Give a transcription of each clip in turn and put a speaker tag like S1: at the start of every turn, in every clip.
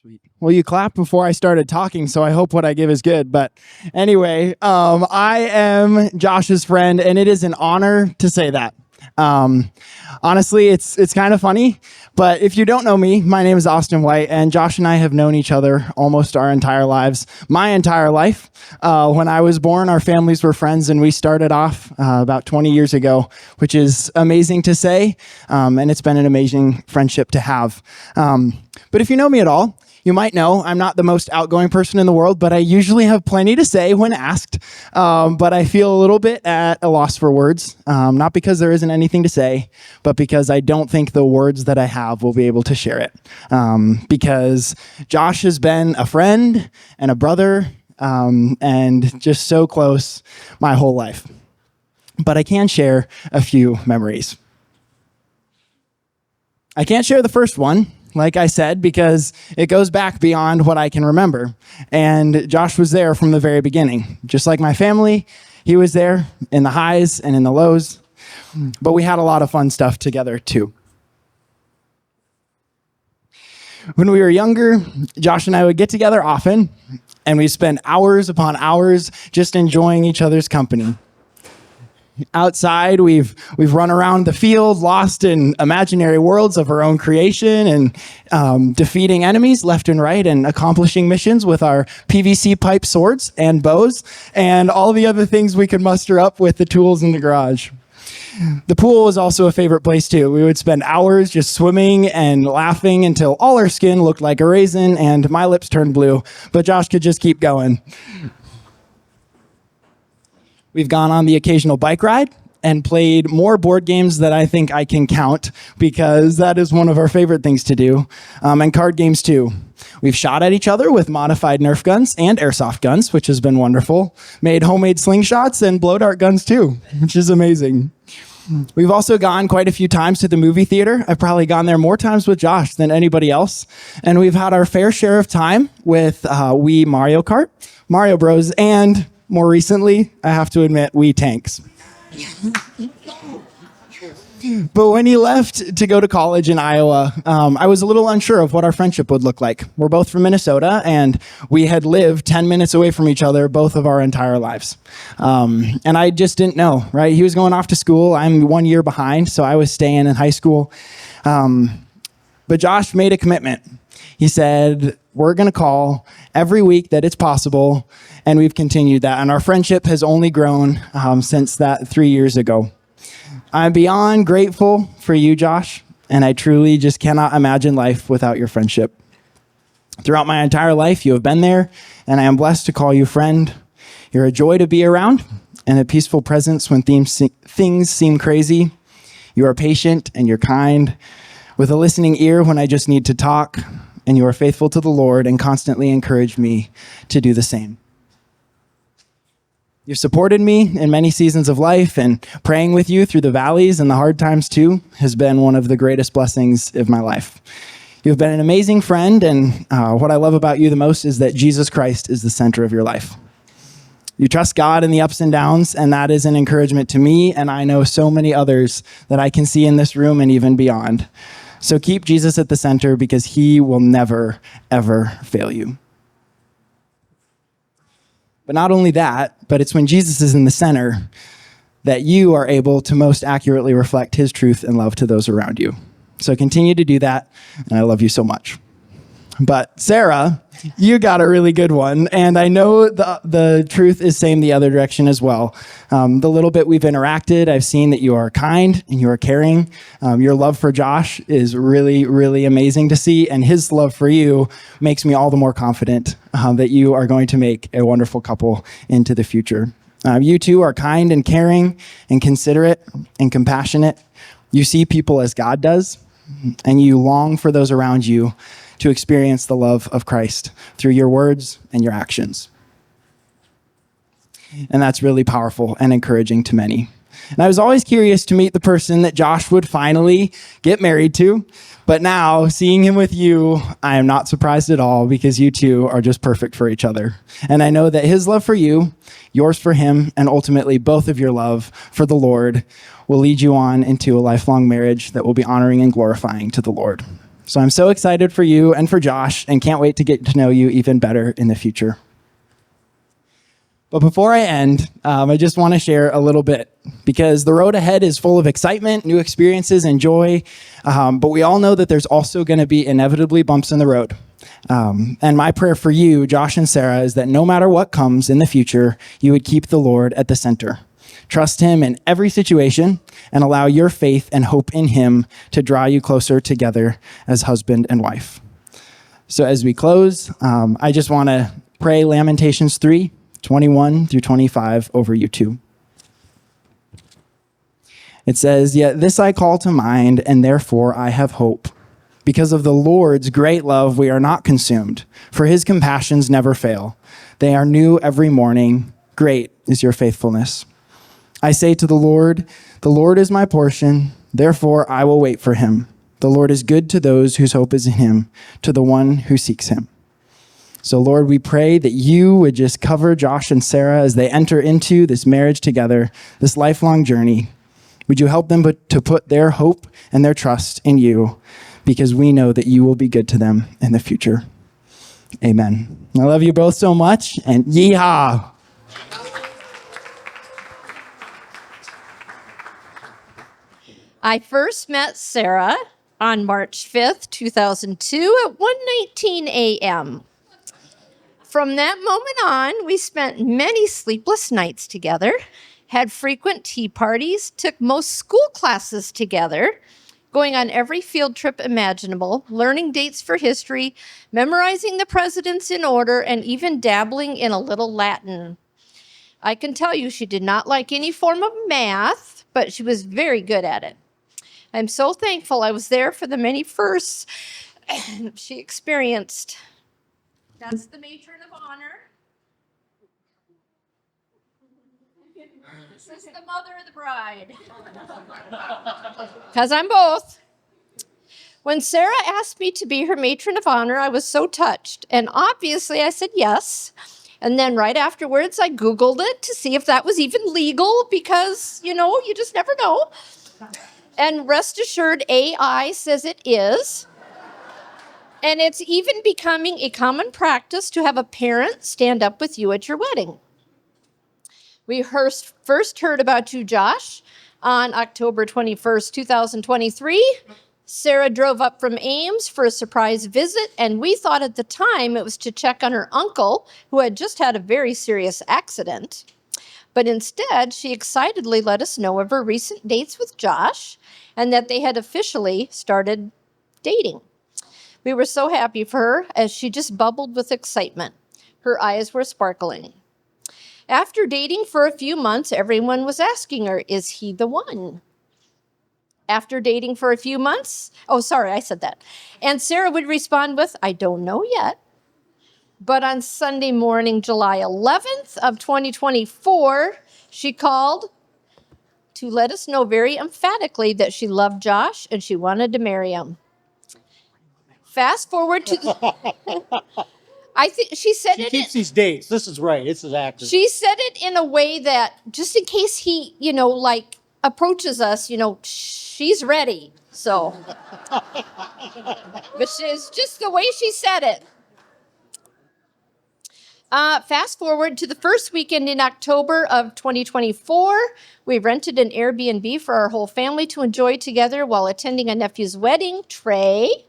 S1: Sweet. Well, you clapped before I started talking, so I hope what I give is good. But anyway, I am Josh's friend, and it is an honor to say that. Honestly, it's kind of funny, but if you don't know me, my name is Austin White, and Josh and I have known each other almost our entire lives, my entire life. When I was born, our families were friends, and we started off about 20 years ago, which is amazing to say, and it's been an amazing friendship to have. But if you know me at all, you might know I'm not the most outgoing person in the world, but I usually have plenty to say when asked. But I feel a little bit at a loss for words, not because there isn't anything to say, but because I don't think the words that I have will be able to share it. Because Josh has been a friend and a brother, and just so close my whole life. But I can share a few memories. I can't share the first one, like I said, because it goes back beyond what I can remember. And Josh was there from the very beginning. Just like my family, he was there in the highs and in the lows. But we had a lot of fun stuff together too. When we were younger, Josh and I would get together often, and we'd spend hours upon hours just enjoying each other's company. Outside, we've run around the field, lost in imaginary worlds of our own creation, and defeating enemies left and right, and accomplishing missions with our PVC pipe swords and bows, and all the other things we could muster up with the tools in the garage. The pool was also a favorite place too. We would spend hours just swimming and laughing until all our skin looked like a raisin and my lips turned blue, but Josh could just keep going. We've gone on the occasional bike ride and played more board games that I think I can count, because that is one of our favorite things to do, and card games too. We've shot at each other with modified Nerf guns and airsoft guns, which has been wonderful. Made homemade slingshots and blow dart guns too, which is amazing. We've also gone quite a few times to the movie theater. I've probably gone there more times with Josh than anybody else. And we've had our fair share of time with Wii Mario Kart, Mario Bros, and more recently, I have to admit, Wii Tanks. But when he left to go to college in Iowa, I was a little unsure of what our friendship would look like. We're both from Minnesota, and we had lived 10 minutes away from each other both of our entire lives. And I just didn't know, right? He was going off to school. I'm 1 year behind, so I was staying in high school. But Josh made a commitment. He said, we're going to call every week that it's possible, and we've continued that. And our friendship has only grown since that 3 years ago. I'm beyond grateful for you, Josh, and I truly just cannot imagine life without your friendship. Throughout my entire life, you have been there, and I am blessed to call you friend. You're a joy to be around, and a peaceful presence when things seem crazy. You are patient and you're kind, with a listening ear when I just need to talk, and you are faithful to the Lord and constantly encourage me to do the same. You've supported me in many seasons of life, and praying with you through the valleys and the hard times too has been one of the greatest blessings of my life. You've been an amazing friend, and what I love about you the most is that Jesus Christ is the center of your life. You trust God in the ups and downs, and that is an encouragement to me, and I know so many others that I can see in this room and even beyond. So keep Jesus at the center, because he will never, ever fail you. But not only that, but it's when Jesus is in the center that you are able to most accurately reflect his truth and love to those around you. So continue to do that, and I love you so much. But Sarah, you got a really good one, and I know the truth is same the other direction as well. The little bit we've interacted, I've seen that you are kind and you are caring. Your love for Josh is really, really amazing to see, and his love for you makes me all the more confident that you are going to make a wonderful couple into the future. You two are kind and caring and considerate and compassionate. You see people as God does, and you long for those around you to experience the love of Christ through your words and your actions. And that's really powerful and encouraging to many. And I was always curious to meet the person that Josh would finally get married to. But now, seeing him with you, I am not surprised at all, because you two are just perfect for each other. And I know that his love for you, yours for him, and ultimately both of your love for the Lord will lead you on into a lifelong marriage that will be honoring and glorifying to the Lord. So I'm so excited for you and for Josh and can't wait to get to know you even better in the future. But before I end, I just want to share a little bit because the road ahead is full of excitement, new experiences, and joy. But we all know that there's also going to be inevitably bumps in the road. And my prayer for you, Josh and Sarah, is that no matter what comes in the future, you would keep the Lord at the center. Trust him in every situation and allow your faith and hope in him to draw you closer together as husband and wife. So as we close, I just want to pray Lamentations 3:21 through 25 over you two. It says, "Yet this I call to mind, and therefore I have hope. Because of the Lord's great love, we are not consumed, for his compassions never fail. They are new every morning. Great is your faithfulness. I say to the Lord is my portion, therefore I will wait for him. The Lord is good to those whose hope is in him, to the one who seeks him." So Lord, we pray that you would just cover Josh and Sarah as they enter into this marriage together, this lifelong journey. Would you help them to put their hope and their trust in you, because we know that you will be good to them in the future. Amen. I love you both so much, and yeehaw.
S2: I first met Sarah on March 5th, 2002 at 1:19 a.m. From that moment on, we spent many sleepless nights together, had frequent tea parties, took most school classes together, going on every field trip imaginable, learning dates for history, memorizing the presidents in order, and even dabbling in a little Latin. I can tell you she did not like any form of math, but she was very good at it. I'm so thankful I was there for the many firsts she experienced. That's the matron of honor. This is the mother of the bride. Because I'm both. When Sarah asked me to be her matron of honor, I was so touched. And obviously I said yes. And then right afterwards, I Googled it to see if that was even legal because, you just never know. And rest assured, AI says it is. And it's even becoming a common practice to have a parent stand up with you at your wedding. We first heard about you, Josh, on October 21st, 2023. Sarah drove up from Ames for a surprise visit, and we thought at the time it was to check on her uncle, who had just had a very serious accident. But instead, she excitedly let us know of her recent dates with Josh and that they had officially started dating. We were so happy for her as she just bubbled with excitement. Her eyes were sparkling. After dating for a few months, everyone was asking her, is he the one? After dating for a few months, I said that. And Sarah would respond with, I don't know yet. But on Sunday morning, July 11th of 2024, she called to let us know very emphatically that she loved Josh and she wanted to marry him. Fast forward to I think she said
S3: She
S2: it.
S3: keeps these dates. This is right. This is accurate.
S2: She said it in a way that just in case he, approaches us, she's ready. So, but it's just the way she said it. Fast forward to the first weekend in October of 2024, we rented an Airbnb for our whole family to enjoy together while attending a nephew's wedding, Trey.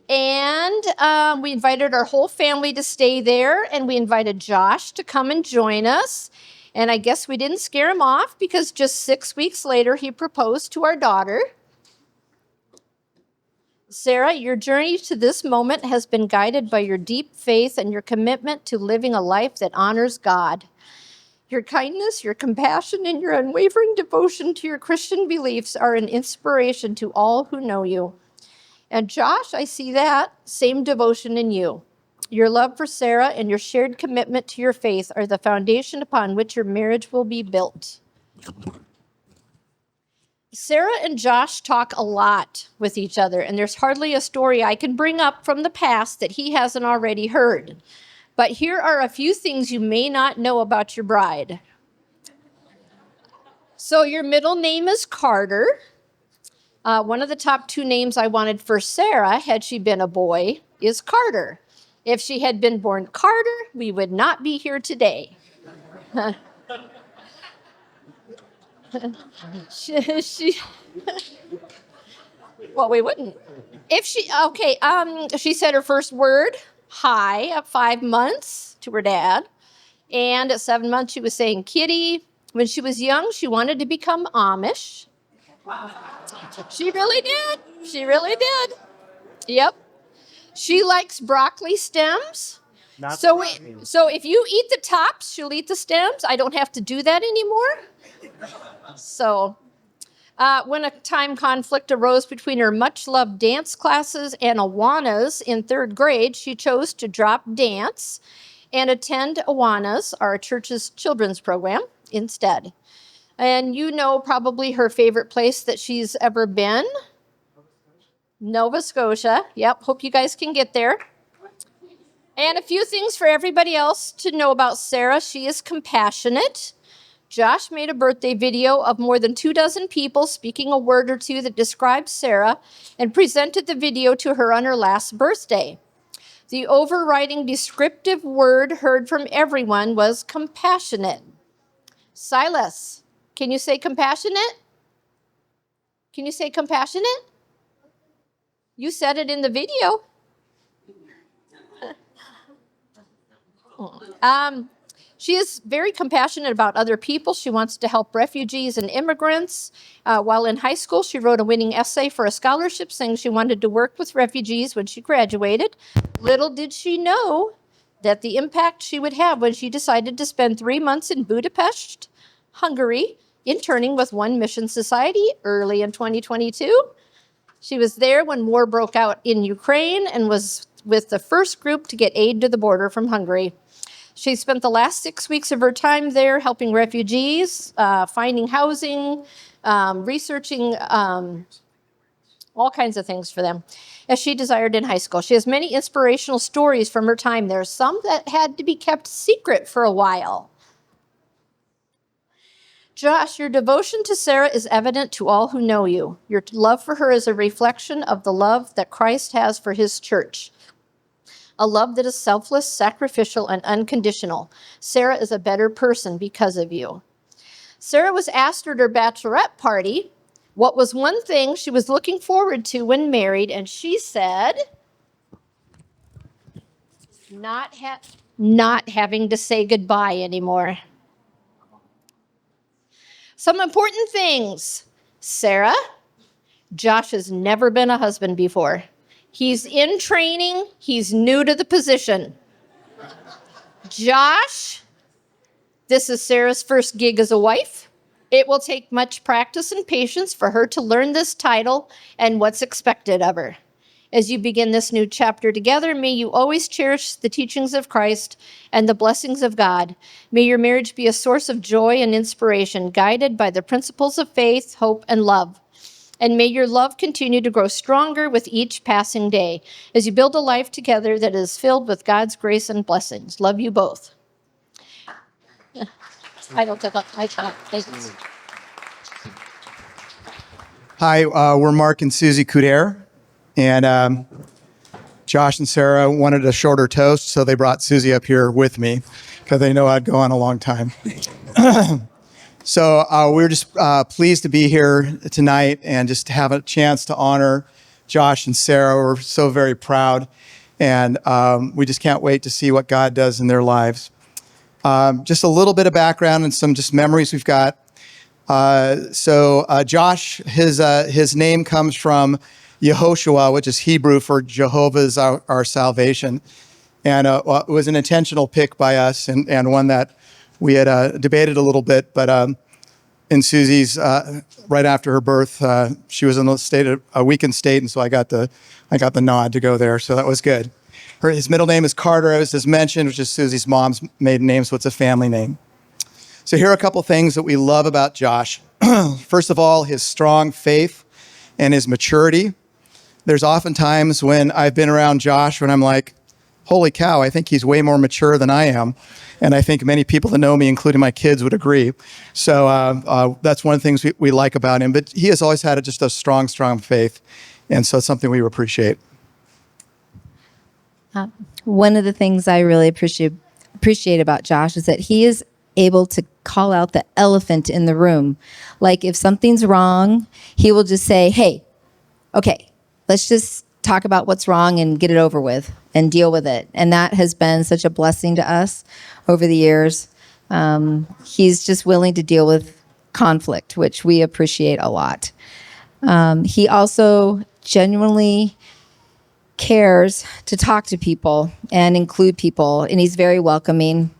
S2: And we invited our whole family to stay there, and we invited Josh to come and join us. And I guess we didn't scare him off because just 6 weeks later, he proposed to our daughter. Sarah, your journey to this moment has been guided by your deep faith and your commitment to living a life that honors God. Your kindness, your compassion, and your unwavering devotion to your Christian beliefs are an inspiration to all who know you. And Josh, I see that same devotion in you. Your love for Sarah and your shared commitment to your faith are the foundation upon which your marriage will be built. Sarah and Josh talk a lot with each other, and there's hardly a story I can bring up from the past that he hasn't already heard. But here are a few things you may not know about your bride. So your middle name is Carter. One of the top two names I wanted for Sarah, had she been a boy, is Carter. If she had been born Carter, we would not be here today. she well, we wouldn't. If she, okay, she said her first word, hi, at 5 months to her dad. And at 7 months, she was saying kitty. When she was young, she wanted to become Amish. She really did. She really did. Yep. She likes broccoli stems. So if you eat the tops, she'll eat the stems. I don't have to do that anymore. So when a time conflict arose between her much-loved dance classes and Awanas in 3rd grade, she chose to drop dance and attend Awanas, our church's children's program, instead. And you know probably her favorite place that she's ever been. Nova Scotia. Yep, hope you guys can get there. And a few things for everybody else to know about Sarah. She is compassionate. Josh made a birthday video of more than 24 people speaking a word or two that describes Sarah and presented the video to her on her last birthday. The overriding descriptive word heard from everyone was compassionate. Silas, can you say compassionate? Can you say compassionate? You said it in the video. She is very compassionate about other people. She wants to help refugees and immigrants. While in high school, she wrote a winning essay for a scholarship saying she wanted to work with refugees when she graduated. Little did she know that the impact she would have when she decided to spend 3 months in Budapest, Hungary, interning with One Mission Society early in 2022. She was there when war broke out in Ukraine and was with the first group to get aid to the border from Hungary. She spent the last 6 weeks of her time there helping refugees, finding housing, researching all kinds of things for them, as she desired in high school. She has many inspirational stories from her time there, some that had to be kept secret for a while. Josh, your devotion to Sarah is evident to all who know you. Your love for her is a reflection of the love that Christ has for his church. A love that is selfless, sacrificial, and unconditional. Sarah is a better person because of you. Sarah was asked at her bachelorette party what was one thing she was looking forward to when married, and she said, not having to say goodbye anymore. Some important things. Sarah, Josh has never been a husband before. He's in training. He's new to the position. Josh, this is Sarah's first gig as a wife. It will take much practice and patience for her to learn this title and what's expected of her. As you begin this new chapter together, may you always cherish the teachings of Christ and the blessings of God. May your marriage be a source of joy and inspiration, guided by the principles of faith, hope, and love. And may your love continue to grow stronger with each passing day as you build a life together that is filled with God's grace and blessings. Love you both. I don't take up. Thanks.
S4: Hi, we're Mark and Susie Couder, and Josh and Sarah wanted a shorter toast, so they brought Susie up here with me because they know I'd go on a long time. So we're just pleased to be here tonight and just to have a chance to honor Josh and Sarah. We're so very proud, and we just can't wait to see what God does in their lives. Just a little bit of background and some just memories we've got. So Josh, his name comes from Yehoshua, which is Hebrew for Jehovah's our salvation. And it was an intentional pick by us and one that we had debated a little bit. But in Susie's, right after her birth, she was in a weakened state, and so I got the nod to go there. So that was good. His middle name is Carter, as was mentioned, which is Susie's mom's maiden name, so it's a family name. So here are a couple things that we love about Josh. First of all, his strong faith and his maturity. There's often times when I've been around Josh when I'm like, holy cow, I think he's way more mature than I am. And I think many people that know me, including my kids, would agree. So that's one of the things we like about him. But he has always had just a strong, strong faith. And so it's something we appreciate.
S5: One of the things I really appreciate about Josh is that he is able to call out the elephant in the room. Like if something's wrong, he will just say, hey, okay, let's just talk about what's wrong and get it over with and deal with it. And that has been such a blessing to us over the years. He's just willing to deal with conflict, which we appreciate a lot. He also genuinely cares to talk to people and include people, and he's very welcoming.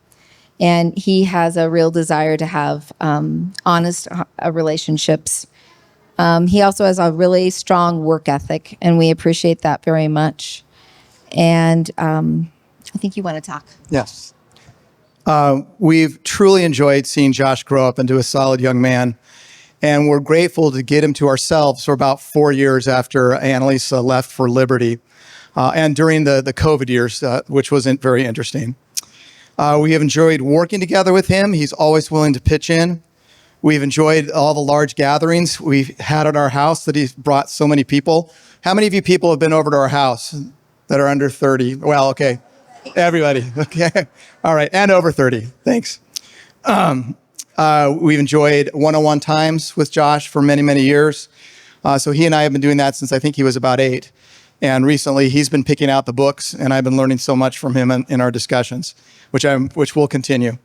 S5: And he has a real desire to have honest relationships. He also has a really strong work ethic, and we appreciate that very much. And I think you want to talk.
S4: Yes. We've truly enjoyed seeing Josh grow up into a solid young man. And we're grateful to get him to ourselves for about 4 years after Annalisa left for Liberty. And during the COVID years, which wasn't very interesting. We have enjoyed working together with him. He's always willing to pitch in. We've enjoyed all the large gatherings we've had at our house that he's brought so many people. How many of you people have been over to our house that are under 30? Well, okay. Everybody. Okay. All right. And over 30. Thanks. We've enjoyed one-on-one times with Josh for many, many years. So he and I have been doing that since I think he was about 8. And recently he's been picking out the books, and I've been learning so much from him in our discussions, which will continue.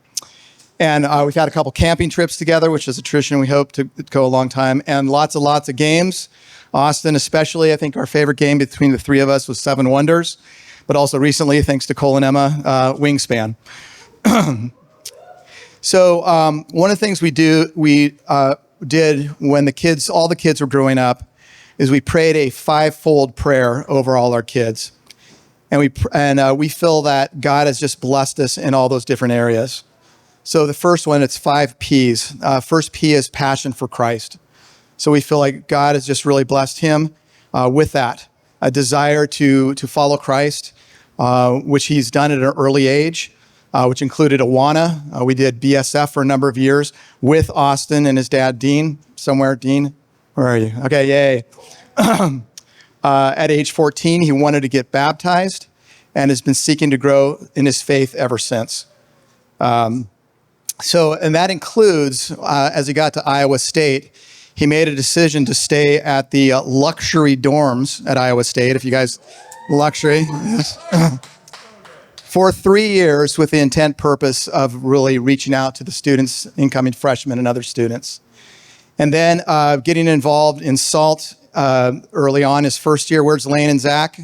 S4: And we've had a couple camping trips together, which is a tradition we hope to go a long time, and lots of games. Austin especially, I think our favorite game between the three of us was Seven Wonders, but also recently, thanks to Cole and Emma, Wingspan. So one of the things we did when all the kids were growing up, is we prayed a 5-fold prayer over all our kids. And we feel that God has just blessed us in all those different areas. So the first one, it's 5 P's. First P is passion for Christ. So we feel like God has just really blessed him with that, a desire to follow Christ, which he's done at an early age, which included Awana. We did BSF for a number of years with Austin and his dad, Dean. Somewhere, Dean? Where are you? Okay, yay. At age 14, he wanted to get baptized and has been seeking to grow in his faith ever since. And that includes, as he got to Iowa State, he made a decision to stay at the luxury dorms at Iowa State. If you guys, luxury, yes. For 3 years with the intent purpose of really reaching out to the students, incoming freshmen and other students. And then getting involved in SALT early on, his first year. Where's Lane and Zach?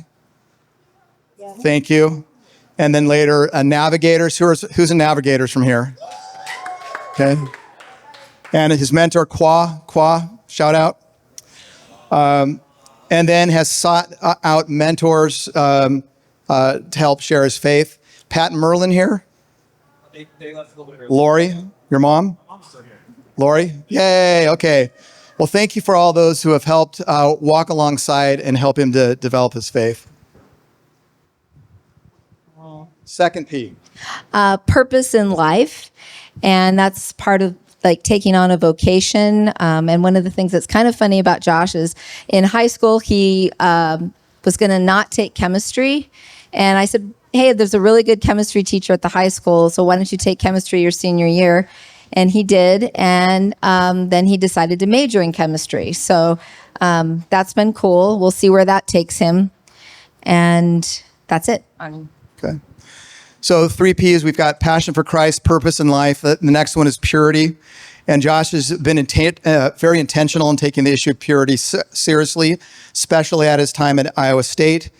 S4: Yeah. Thank you. And then later, Navigators. Who's in Navigators from here? Okay. And his mentor, Qua, shout out. And then has sought out mentors to help share his faith. Pat and Merlin here? They left a little bit early. Lori, your mom? Mom's still here. Lori? Yay, okay. Well, thank you for all those who have helped walk alongside and help him to develop his faith. Second P.
S5: Purpose in life. And that's part of like taking on a vocation. And one of the things that's kind of funny about Josh is in high school, he was going to not take chemistry. And I said, hey, there's a really good chemistry teacher at the high school, so why don't you take chemistry your senior year? And he did, and then he decided to major in chemistry. So that's been cool. We'll see where that takes him. And that's it.
S4: Okay. So 3 P's, we've got passion for Christ, purpose in life. The next one is purity. And Josh has been very intentional in taking the issue of purity seriously, especially at his time at Iowa State.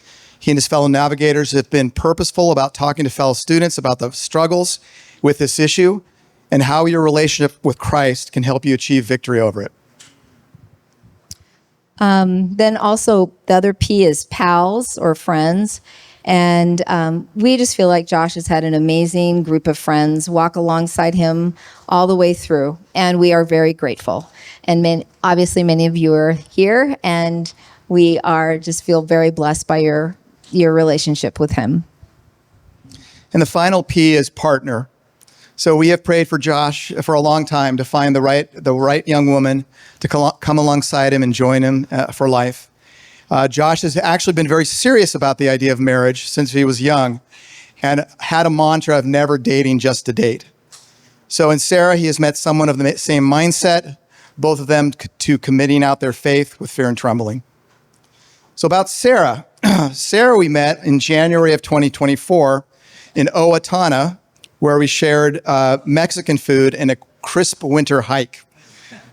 S4: He and his fellow navigators have been purposeful about talking to fellow students about the struggles with this issue and how your relationship with Christ can help you achieve victory over it.
S5: Then also the other P is pals or friends. And we just feel like Josh has had an amazing group of friends walk alongside him all the way through. And we are very grateful. And obviously many of you are here, and we are just feel very blessed by your relationship with him.
S4: And the final P is partner. So we have prayed for Josh for a long time to find the right young woman to come alongside him and join him for life. Josh has actually been very serious about the idea of marriage since he was young and had a mantra of never dating just to date. So in Sarah, he has met someone of the same mindset, both of them to committing out their faith with fear and trembling. So about Sarah, Sarah we met in January of 2024 in Owatonna, where we shared Mexican food and a crisp winter hike.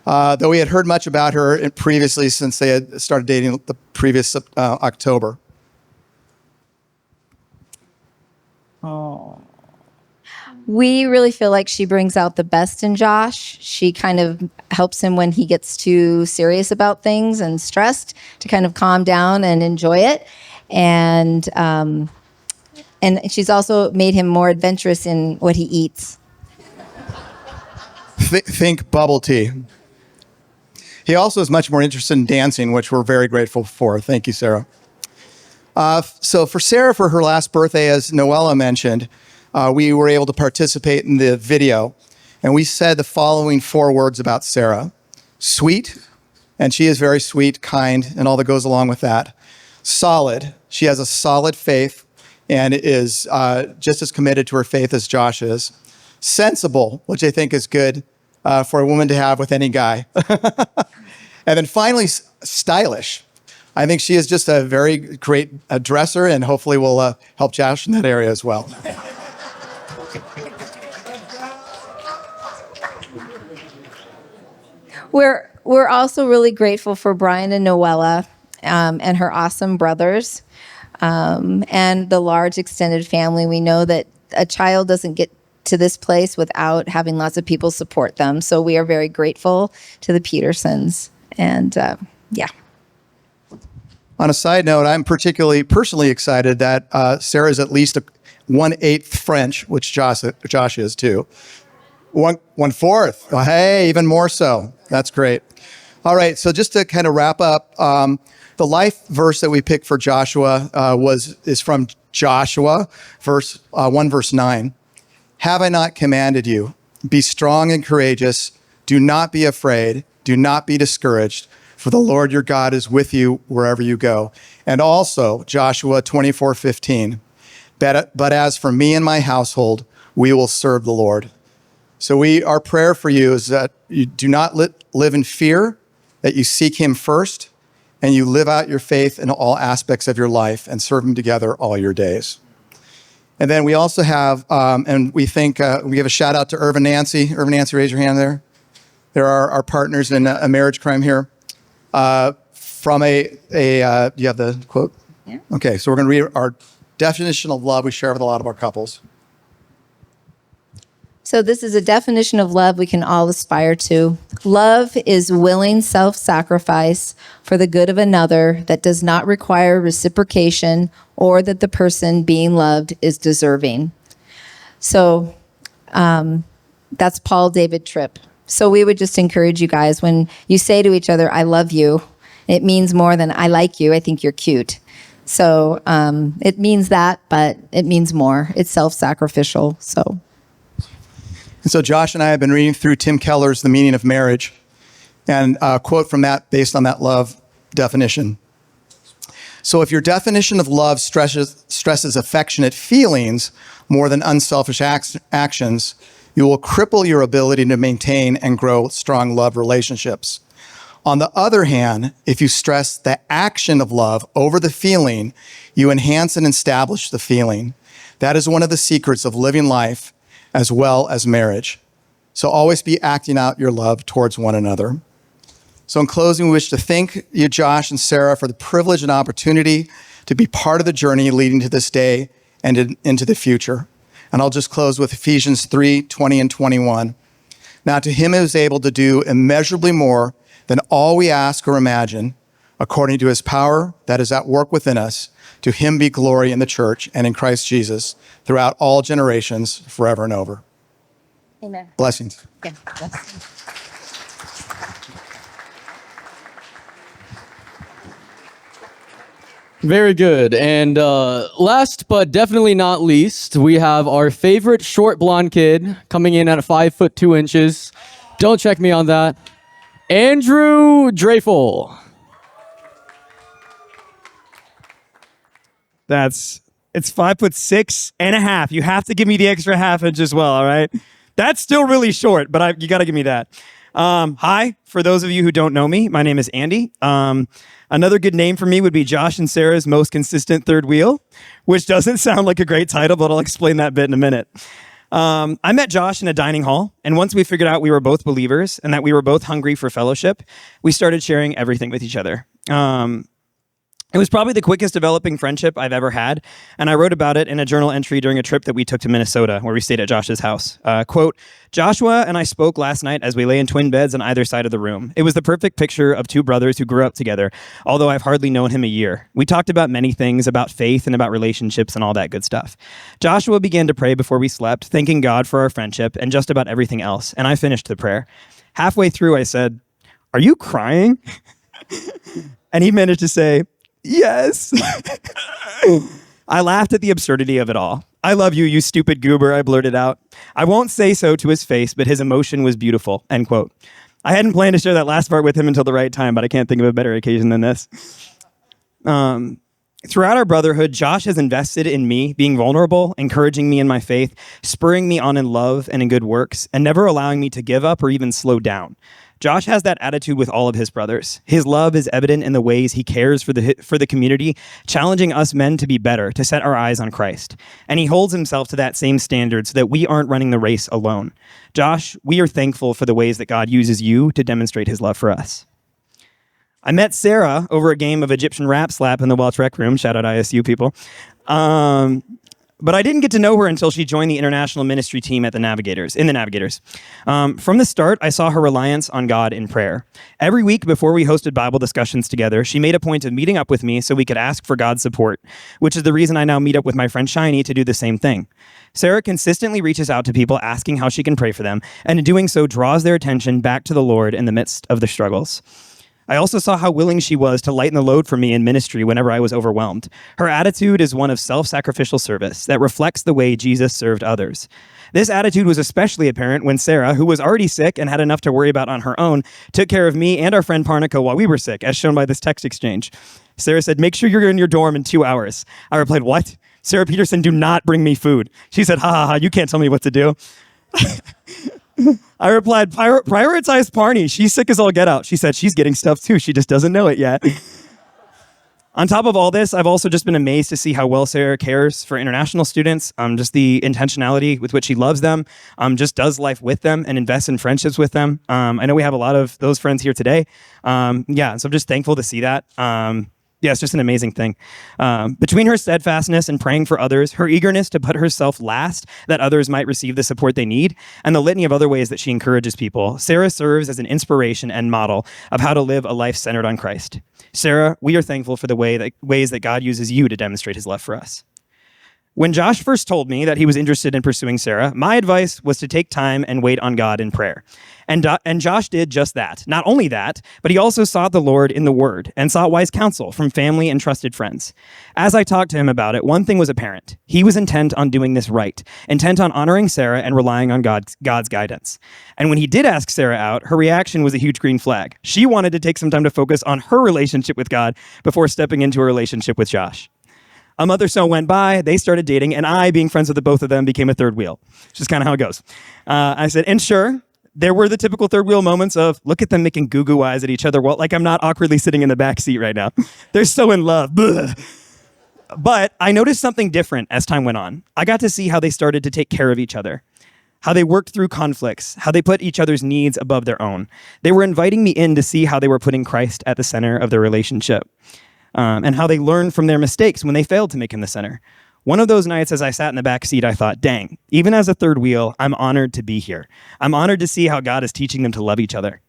S4: Though we had heard much about her previously since they had started dating the previous October.
S5: We really feel like she brings out the best in Josh. She kind of helps him when he gets too serious about things and stressed to kind of calm down and enjoy it. And she's also made him more adventurous in what he eats.
S4: Think bubble tea. He also is much more interested in dancing, which we're very grateful for. Thank you, Sarah. So for Sarah, for her last birthday, as Noella mentioned, we were able to participate in the video. And we said the following 4 words about Sarah. Sweet, and she is very sweet, kind, and all that goes along with that. Solid, she has a solid faith and is just as committed to her faith as Josh is. Sensible, which I think is good for a woman to have with any guy. And then finally, stylish. I think she is just a very great dresser and hopefully will help Josh in that area as well.
S5: We're also really grateful for Brian and Noella and her awesome brothers and the large extended family. We know that a child doesn't get to this place without having lots of people support them. So we are very grateful to the Petersons. And yeah.
S4: On a side note, I'm personally excited that Sarah is at least 1/8 French, which Josh is too. 1/4. Oh, hey, even more so. That's great. All right, so just to kind of wrap up, the life verse that we picked for Joshua is from Joshua, 1 verse 9. Have I not commanded you? Be strong and courageous. Do not be afraid. Do not be discouraged. For the Lord your God is with you wherever you go. And also Joshua 24:15. But as for me and my household, we will serve the Lord. So our prayer for you is that you do not live in fear, that you seek him first, and you live out your faith in all aspects of your life and serve him together all your days. And then we also have, and we give a shout out to Irvin Nancy. Irvin Nancy, raise your hand there. They're our partners in a marriage crime here. From do you have the quote?
S5: Yeah.
S4: Okay, so we're going to read our definition of love we share with a lot of our couples.
S5: So this is a definition of love we can all aspire to. Love is willing self-sacrifice for the good of another that does not require reciprocation or that the person being loved is deserving. So that's Paul David Tripp. So we would just encourage you guys, when you say to each other, I love you, it means more than I like you, I think you're cute. So it means that, but it means more. It's self-sacrificial, so.
S4: And so Josh and I have been reading through Tim Keller's The Meaning of Marriage, and a quote from that based on that love definition. So if your definition of love stresses affectionate feelings more than unselfish actions, you will cripple your ability to maintain and grow strong love relationships. On the other hand, if you stress the action of love over the feeling, you enhance and establish the feeling. That is one of the secrets of living life as well as marriage. So always be acting out your love towards one another. So in closing, we wish to thank you, Josh and Sarah, for the privilege and opportunity to be part of the journey leading to this day and into the future. And I'll just close with Ephesians 3:20 and 21. Now to him who is able to do immeasurably more than all we ask or imagine, according to his power that is at work within us, to him be glory in the church and in Christ Jesus throughout all generations, forever and over.
S5: Amen.
S4: Blessings.
S5: Yeah.
S6: Very good. And last but definitely not least, we have our favorite short blonde kid coming in at 5'2". Don't check me on that. Andrew Dreyful.
S7: It's 5'6.5". You have to give me the extra half inch as well, all right? That's still really short, but you got to give me that. Hi, for those of you who don't know me, my name is Andy. Another good name for me would be Josh and Sarah's most consistent third wheel, which doesn't sound like a great title, but I'll explain that bit in a minute. I met Josh in a dining hall, and once we figured out we were both believers and that we were both hungry for fellowship, we started sharing everything with each other. It was probably the quickest developing friendship I've ever had, and I wrote about it in a journal entry during a trip that we took to Minnesota, where we stayed at Josh's house. Quote, Joshua and I spoke last night as we lay in twin beds on either side of the room. It was the perfect picture of two brothers who grew up together, although I've hardly known him a year. We talked about many things, about faith and about relationships and all that good stuff. Joshua began to pray before we slept, thanking God for our friendship and just about everything else, and I finished the prayer. Halfway through, I said, "Are you crying?" And he managed to say, "Yes." I laughed at the absurdity of it all. "I love you, you stupid goober," I blurted out. I won't say so to his face, but his emotion was beautiful, end quote. I hadn't planned to share that last part with him until the right time, but I can't think of a better occasion than this. Throughout our brotherhood, Josh has invested in me, being vulnerable, encouraging me in my faith, spurring me on in love and in good works, and never allowing me to give up or even slow down. Josh has that attitude with all of his brothers. His love is evident in the ways he cares for the community, challenging us men to be better, to set our eyes on Christ. And he holds himself to that same standard so that we aren't running the race alone. Josh, we are thankful for the ways that God uses you to demonstrate his love for us. I met Sarah over a game of Egyptian rap slap in the Welch Rec Room. Shout out ISU people. But I didn't get to know her until she joined the international ministry team at the Navigators. From the start, I saw her reliance on God in prayer. Every week before we hosted Bible discussions together, she made a point of meeting up with me so we could ask for God's support, which is the reason I now meet up with my friend Shiny to do the same thing. Sarah consistently reaches out to people asking how she can pray for them, and in doing so draws their attention back to the Lord in the midst of their struggles. I also saw how willing she was to lighten the load for me in ministry whenever I was overwhelmed. Her attitude is one of self-sacrificial service that reflects the way Jesus served others. This attitude was especially apparent when Sarah, who was already sick and had enough to worry about on her own, took care of me and our friend Parnica while we were sick, as shown by this text exchange. Sarah said, "Make sure you're in your dorm in 2 hours." I replied, "What? Sarah Peterson, do not bring me food." She said, "Ha ha ha, you can't tell me what to do." I replied, "Prioritize Parney. She's sick as all get out." She said, "She's getting stuff too. She just doesn't know it yet." On top of all this, I've also just been amazed to see how well Sarah cares for international students, just the intentionality with which she loves them, just does life with them and invests in friendships with them. I know we have a lot of those friends here today. So I'm just thankful to see that. It's just an amazing thing. Between her steadfastness in praying for others, her eagerness to put herself last that others might receive the support they need, and the litany of other ways that she encourages people, Sarah serves as an inspiration and model of how to live a life centered on Christ. Sarah, we are thankful for the ways that God uses you to demonstrate his love for us. When Josh first told me that he was interested in pursuing Sarah, my advice was to take time and wait on God in prayer. And Josh did just that. Not only that, but he also sought the Lord in the Word and sought wise counsel from family and trusted friends. As I talked to him about it, one thing was apparent. He was intent on doing this right, intent on honoring Sarah and relying on God's guidance. And when he did ask Sarah out, her reaction was a huge green flag. She wanted to take some time to focus on her relationship with God before stepping into a relationship with Josh. A month or so went by, they started dating, and I, being friends with the both of them, became a third wheel, which is kind of how it goes. I said, and sure, there were the typical third wheel moments of, look at them making goo-goo eyes at each other, well, like I'm not awkwardly sitting in the back seat right now. They're so in love. Blah. But I noticed something different as time went on. I got to see how they started to take care of each other, how they worked through conflicts, how they put each other's needs above their own. They were inviting me in to see how they were putting Christ at the center of their relationship. And how they learned from their mistakes when they failed to make him the center. One of those nights as I sat in the back seat, I thought, dang, even as a third wheel, I'm honored to be here. I'm honored to see how God is teaching them to love each other.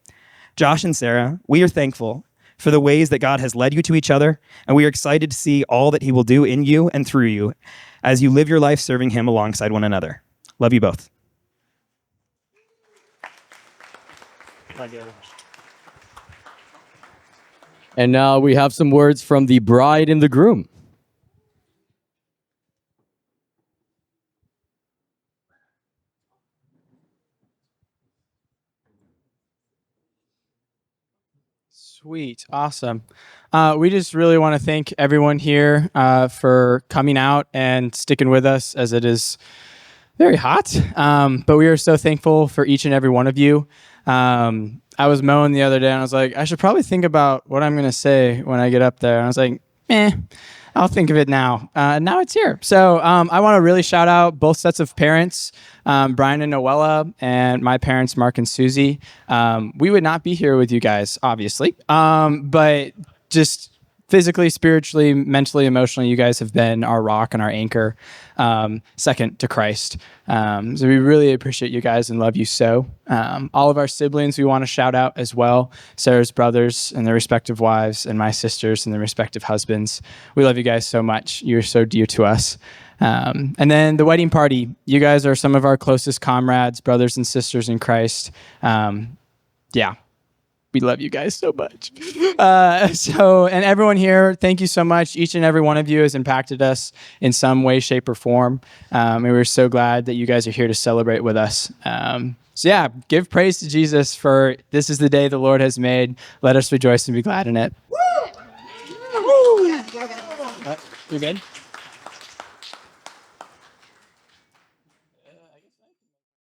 S7: Josh and Sarah, we are thankful for the ways that God has led you to each other, and we are excited to see all that he will do in you and through you as you live your life serving him alongside one another. Love you both.
S6: And now we have some words from the bride and the groom.
S8: Sweet. Awesome. We just really want to thank everyone here for coming out and sticking with us as it is very hot. But we are so thankful for each and every one of you. I was mowing the other day and I was like, I should probably think about what I'm going to say when I get up there. And I was like, I'll think of it now. Now it's here. So I want to really shout out both sets of parents, Brian and Noella, and my parents, Mark and Susie. We would not be here with you guys, obviously. But just physically, spiritually, mentally, emotionally, you guys have been our rock and our anchor, second to Christ. So we really appreciate you guys and love you so. All of our siblings we want to shout out as well. Sarah's brothers and their respective wives, and my sisters and their respective husbands. We love you guys so much. You're so dear to us. And then the wedding party. You guys are some of our closest comrades, brothers and sisters in Christ. Yeah. We love you guys so much. And everyone here, thank you so much. Each and every one of you has impacted us in some way, shape, or form. And we're so glad that you guys are here to celebrate with us. So yeah, give praise to Jesus for this is the day the Lord has made. Let us rejoice and be glad in it. Woo! You good?